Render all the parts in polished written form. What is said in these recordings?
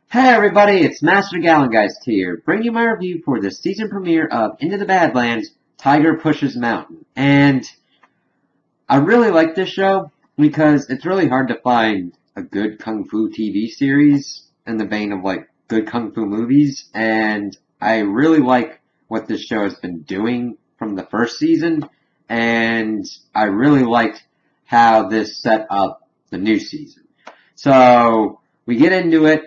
Hey everybody, it's Master Gallengeist here, bringing you my review for the season premiere of Into the Badlands, Tiger Pushes Mountain. And I really like this show because it's really hard to find a good Kung Fu TV series in the vein of like good Kung Fu movies. And I really like what this show has been doing from the first season. And I really liked how this set up the new season. So we get into it.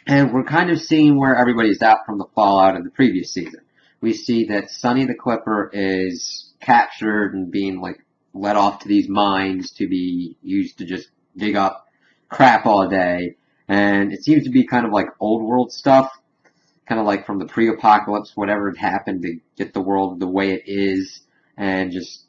And we're kind of seeing where everybody's at from the fallout of the previous season. We see that Sonny the Clipper is captured and being like led off to these mines to be used to just dig up crap all day. And it seems to be kind of like old world stuff, kind of like from the pre-apocalypse, whatever had happened to get the world the way it is, and just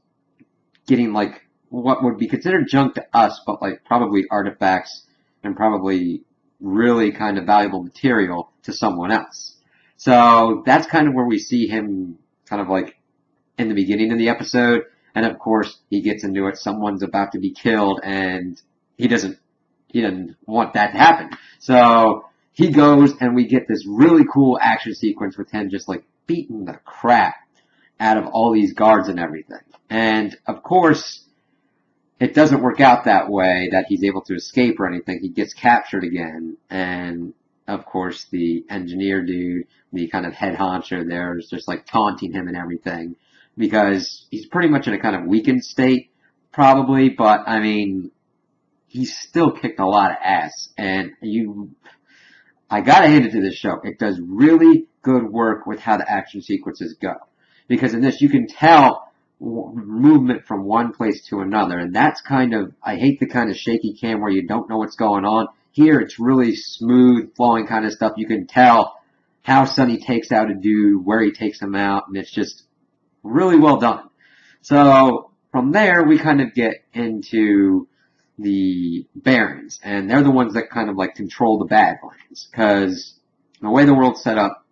getting like what would be considered junk to us, but like probably artifacts and probably really kind of valuable material to someone else. So that's kind of where we see him kind of like in the beginning of the episode. And of course, he gets into it. Someone's about to be killed and he doesn't want that to happen. So he goes and we get this really cool action sequence with him just like beating the crap out of all these guards and everything. And of course, it doesn't work out that way, that he's able to escape or anything. He gets captured again, and of course the engineer dude, the kind of head honcho there, is just like taunting him and everything, because he's pretty much in a kind of weakened state, probably, but I mean, he's still kicked a lot of ass, and I gotta hand it to this show. It does really good work with how the action sequences go. Because in this, you can tell movement from one place to another, and that's kind of, I hate the kind of shaky cam where you don't know what's going on. Here it's really smooth flowing kind of stuff. You can tell how Sonny takes out a dude, where he takes him out, and it's just really well done. So from there we kind of get into the Barons, and they're the ones that kind of like control the Badlands, because the way the world's set up,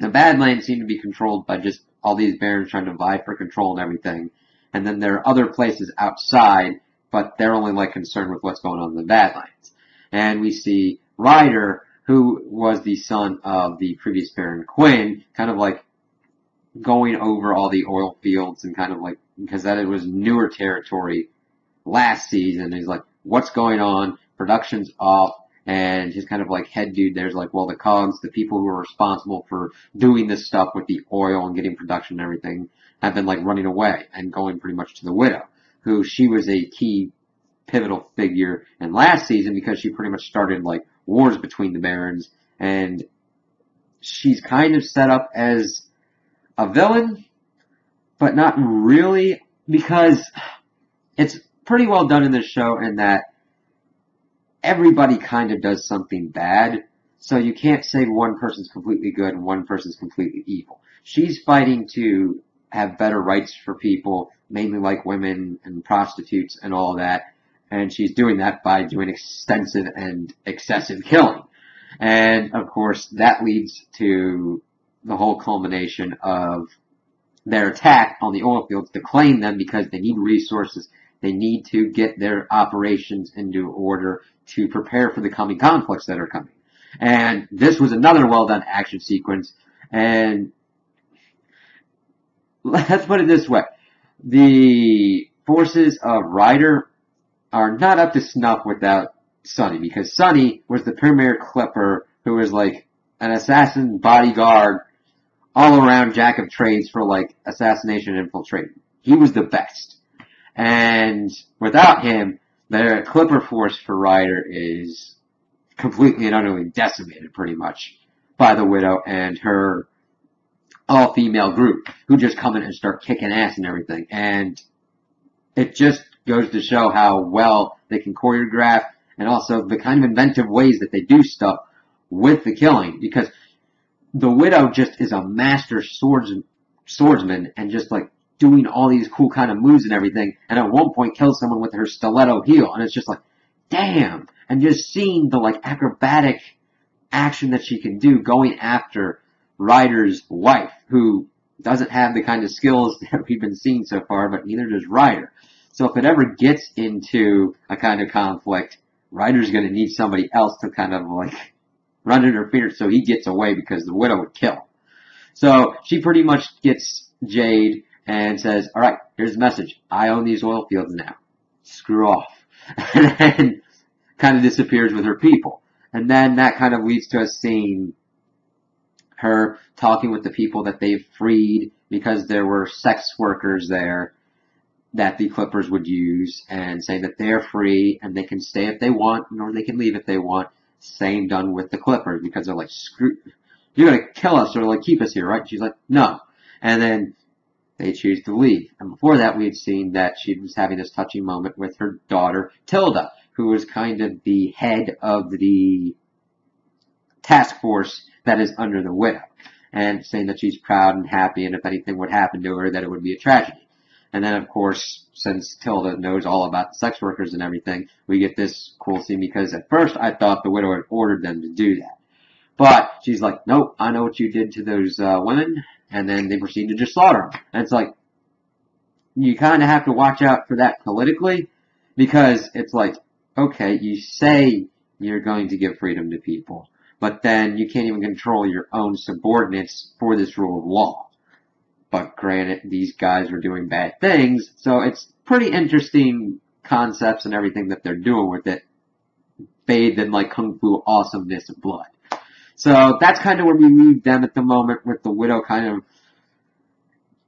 the Badlands seem to be controlled by just all these barons trying to vie for control and everything. And then there are other places outside, but they're only like concerned with what's going on in the Badlands. And we see Ryder, who was the son of the previous Baron Quinn, kind of like going over all the oil fields and kind of like, because that it was newer territory last season. He's like, what's going on? Production's off. And his kind of like head dude there's like, well, the cogs, the people who are responsible for doing this stuff with the oil and getting production and everything, have been like running away and going pretty much to the widow, who she was a key pivotal figure in last season because she pretty much started like wars between the barons, and she's kind of set up as a villain, but not really, because it's pretty well done in this show in that everybody kind of does something bad, so you can't say one person's completely good and one person's completely evil. She's fighting to have better rights for people, mainly like women and prostitutes and all that, and she's doing that by doing extensive and excessive killing. And of course, that leads to the whole culmination of their attack on the oil fields to claim them because they need resources. They need to get their operations into order to prepare for the coming conflicts that are coming. And this was another well-done action sequence. And let's put it this way. The forces of Ryder are not up to snuff without Sonny, because Sonny was the premier Clipper who was like an assassin bodyguard all-around jack of trades for like assassination and infiltration. He was the best. And without him, the Clipper force for Ryder is completely and utterly decimated, pretty much, by the Widow and her all-female group, who just come in and start kicking ass and everything. And it just goes to show how well they can choreograph, and also the kind of inventive ways that they do stuff with the killing, because the Widow just is a master swordsman, and just like doing all these cool kind of moves and everything, and at one point kills someone with her stiletto heel, and it's just like, damn! And just seeing the like acrobatic action that she can do going after Ryder's wife, who doesn't have the kind of skills that we've been seeing so far, but neither does Ryder. So if it ever gets into a kind of conflict, Ryder's going to need somebody else to kind of like run interference so he gets away because the widow would kill him. So she pretty much gets Jade and says, all right, here's the message. I own these oil fields now. Screw off. And then kind of disappears with her people. And then that kind of leads to us seeing her talking with the people that they've freed because there were sex workers there that the Clippers would use, and saying that they're free and they can stay if they want or they can leave if they want. Same done with the Clippers because they're like, screw, you're going to kill us or like keep us here, right? She's like, no. And then they choose to leave. And before that, we had seen that she was having this touching moment with her daughter, Tilda, who was kind of the head of the task force that is under the widow, and saying that she's proud and happy, and if anything would happen to her, that it would be a tragedy. And then, of course, since Tilda knows all about the sex workers and everything, we get this cool scene because at first I thought the widow had ordered them to do that. But she's like, nope, I know what you did to those women, and then they proceed to just slaughter them. And it's like, you kind of have to watch out for that politically, because it's like, okay, you say you're going to give freedom to people, but then you can't even control your own subordinates for this rule of law. But granted, these guys were doing bad things, so it's pretty interesting concepts and everything that they're doing with it, bathed in like kung fu awesomeness of blood. So that's kind of where we leave them at the moment, with the widow kind of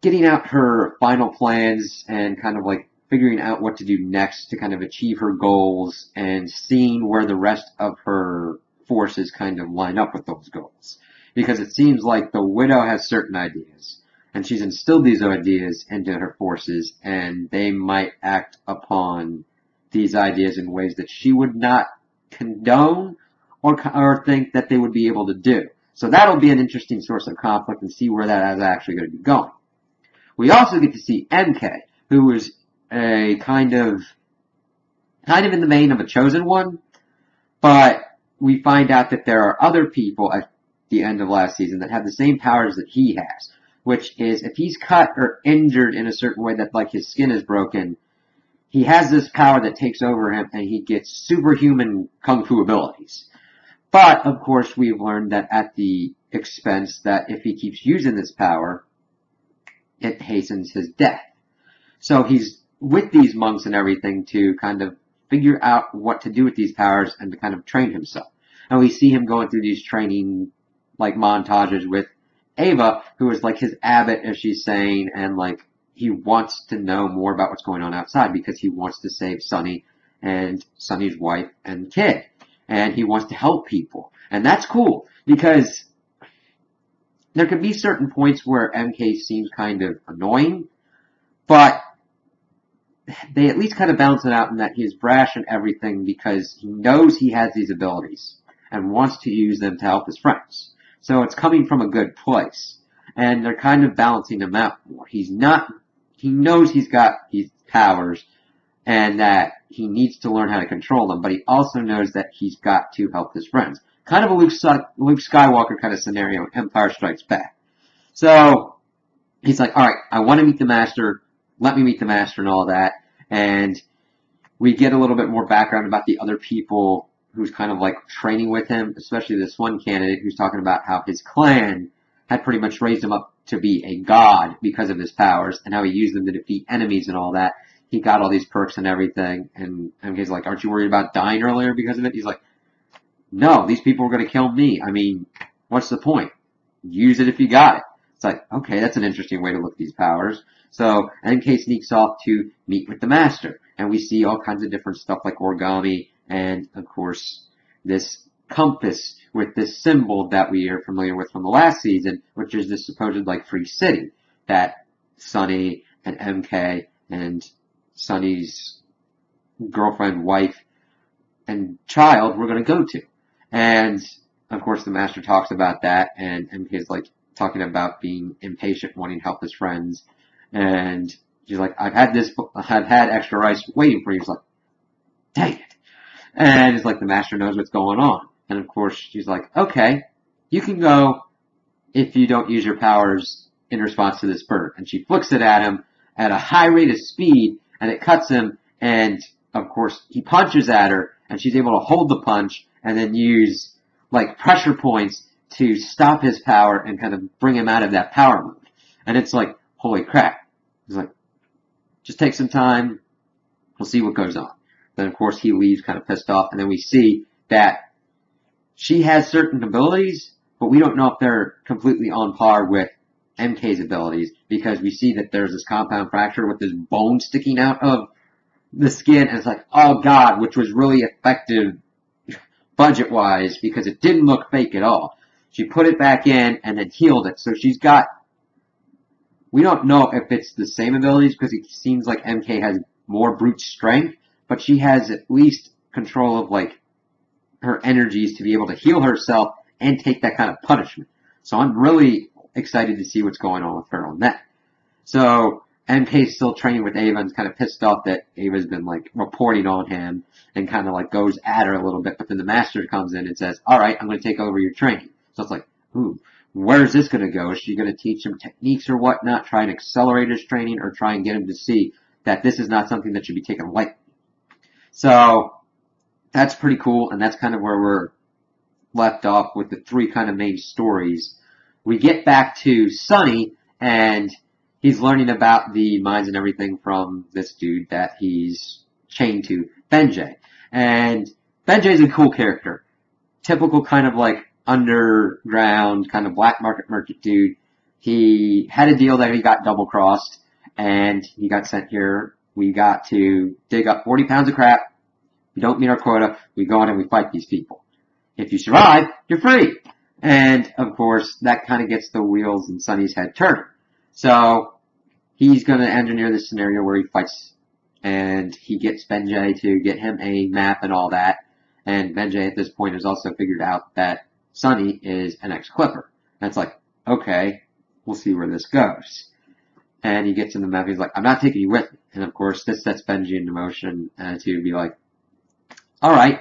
getting out her final plans and kind of like figuring out what to do next to kind of achieve her goals, and seeing where the rest of her forces kind of line up with those goals. Because it seems like the widow has certain ideas, and she's instilled these ideas into her forces, and they might act upon these ideas in ways that she would not condone or think that they would be able to do. So that'll be an interesting source of conflict, and see where that is actually going to be going. We also get to see MK, who is a kind of in the vein of a chosen one, but we find out that there are other people at the end of last season that have the same powers that he has, which is if he's cut or injured in a certain way that like his skin is broken, he has this power that takes over him and he gets superhuman kung fu abilities. But, of course, we've learned that at the expense that if he keeps using this power, it hastens his death. So he's with these monks and everything to kind of figure out what to do with these powers and to kind of train himself. And we see him going through these training like montages with Ava, who is like his abbot, as she's saying, and like he wants to know more about what's going on outside because he wants to save Sunny and Sunny's wife and kid. And he wants to help people. And that's cool, because there can be certain points where MK seems kind of annoying, but they at least kind of balance it out in that he's brash and everything because he knows he has these abilities and wants to use them to help his friends. So it's coming from a good place. And they're kind of balancing him out more. He knows he's got these powers and that he needs to learn how to control them, but he also knows that he's got to help his friends. Kind of a Luke Skywalker kind of scenario, Empire Strikes Back. So he's like, alright, I want to meet the Master, let me meet the Master and all that. And we get a little bit more background about the other people who's kind of like training with him, especially this one candidate who's talking about how his clan had pretty much raised him up to be a god because of his powers and how he used them to defeat enemies and all that. He got all these perks and everything, and he's like, aren't you worried about dying earlier because of it? He's like, no, these people are going to kill me. I mean, what's the point? Use it if you got it. It's like, okay, that's an interesting way to look at these powers. So MK sneaks off to meet with the Master, and we see all kinds of different stuff like origami and, of course, this compass with this symbol that we are familiar with from the last season, which is this supposed like free city that Sunny and MK and Sunny's girlfriend, wife, and child were going to go to. And, of course, the Master talks about that, and MK's like talking about being impatient, wanting to help his friends. And she's like, I've had extra rice waiting for you. He's like, dang it. And it's like the Master knows what's going on. And, of course, she's like, okay, you can go if you don't use your powers in response to this bird. And she flicks it at him at a high rate of speed, and it cuts him, and, of course, he punches at her, and she's able to hold the punch and then use like pressure points to stop his power and kind of bring him out of that power mode. And it's like, holy crap. He's like, just take some time. We'll see what goes on. Then, of course, he leaves kind of pissed off. And then we see that she has certain abilities, but we don't know if they're completely on par with MK's abilities, because we see that there's this compound fracture with this bone sticking out of the skin. And it's like, oh God, which was really effective budget-wise because it didn't look fake at all. She put it back in and then healed it. So she's got, we don't know if it's the same abilities because it seems like MK has more brute strength, but she has at least control of like her energies to be able to heal herself and take that kind of punishment. So I'm really excited to see what's going on with her on that. So MK's still training with Ava and kind of pissed off that Ava's been like reporting on him and kind of like goes at her a little bit, but then the master comes in and says, alright, I'm going to take over your training. So it's like, ooh, where's this going to go? Is she going to teach him techniques or whatnot, try and accelerate his training, or try and get him to see that this is not something that should be taken lightly? So that's pretty cool, and that's kind of where we're left off with the three kind of main stories. We get back to Sunny, and he's learning about the mines and everything from this dude that he's chained to, Benjay. And Benjay's a cool character. Typical kind of like underground, kind of black market merchant dude. He had a deal that he got double crossed, and he got sent here. We got to dig up 40 pounds of crap. We don't meet our quota. We go in and we fight these people. If you survive, you're free. And, of course, that kind of gets the wheels in Sunny's head turning. So, he's going to engineer this scenario where he fights, and he gets Benjay to get him a map and all that. And Benjay at this point has also figured out that Sunny is an ex-Clipper. And it's like, okay, we'll see where this goes. And he gets in the map, he's like, I'm not taking you with me. And of course, this sets Benji into motion to be like, alright,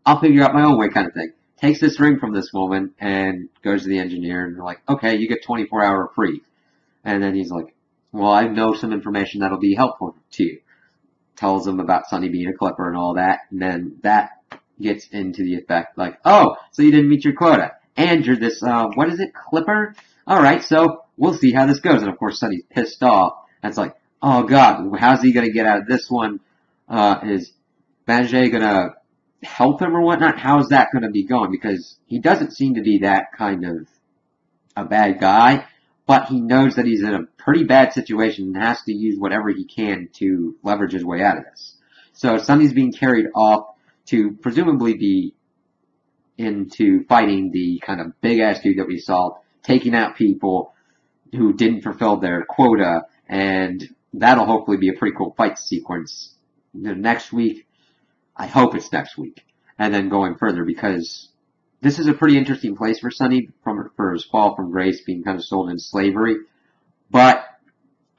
I'll figure out my own way kind of thing. Takes this ring from this woman and goes to the engineer and they're like, okay, you get 24-hour free. And then he's like, well, I know some information that'll be helpful to you. Tells him about Sunny being a Clipper and all that. And then that gets into the effect like, oh, so you didn't meet your quota. And you're this, what is it, Clipper? Alright, so we'll see how this goes. And of course, Sunny's pissed off. And it's like, oh God, how's he gonna get out of this one? Is Benjay gonna help him or whatnot? How's that gonna be going? Because he doesn't seem to be that kind of a bad guy, but he knows that he's in a pretty bad situation and has to use whatever he can to leverage his way out of this. So Sunny's being carried off to presumably be into fighting the kind of big-ass dude that we saw, taking out people who didn't fulfill their quota, and that'll hopefully be a pretty cool fight sequence. Next week, I hope it's next week, and then going further, because this is a pretty interesting place for Sunny for his fall from grace, being kind of sold into slavery, but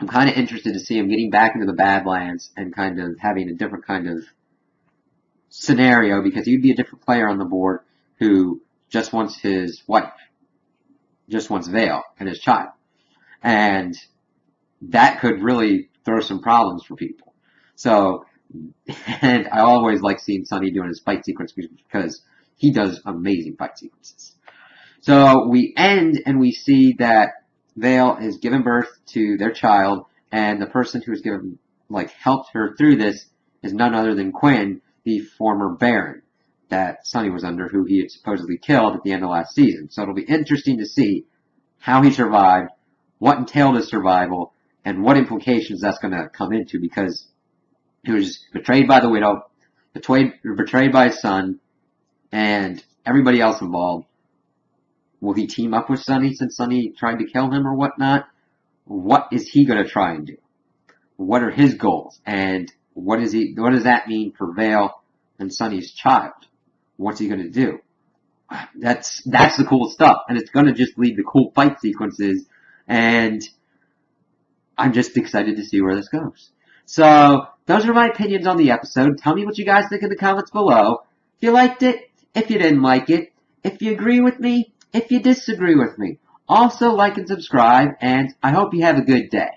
I'm kind of interested to see him getting back into the Badlands and kind of having a different kind of scenario, because he'd be a different player on the board who just wants his wife, just wants Vale and his child. And that could really throw some problems for people. So, and I always like seeing Sunny doing his fight sequence because he does amazing fight sequences. So we end and we see that Vale is giving birth to their child, and the person who has given, like, helped her through this is none other than Quinn, the former Baron that Sunny was under, who he had supposedly killed at the end of last season. So it'll be interesting to see how he survived, what entailed his survival, and what implications that's going to come into, because he was betrayed by the widow, betrayed by his son, and everybody else involved. Will he team up with Sunny since Sunny tried to kill him or whatnot? What is he going to try and do? What are his goals? And what does that mean for Vale and Sunny's child? What's he going to do? That's the cool stuff. And it's going to just lead to cool fight sequences. And I'm just excited to see where this goes. So, those are my opinions on the episode. Tell me what you guys think in the comments below. If you liked it, if you didn't like it, if you agree with me, if you disagree with me. Also, like and subscribe, and I hope you have a good day.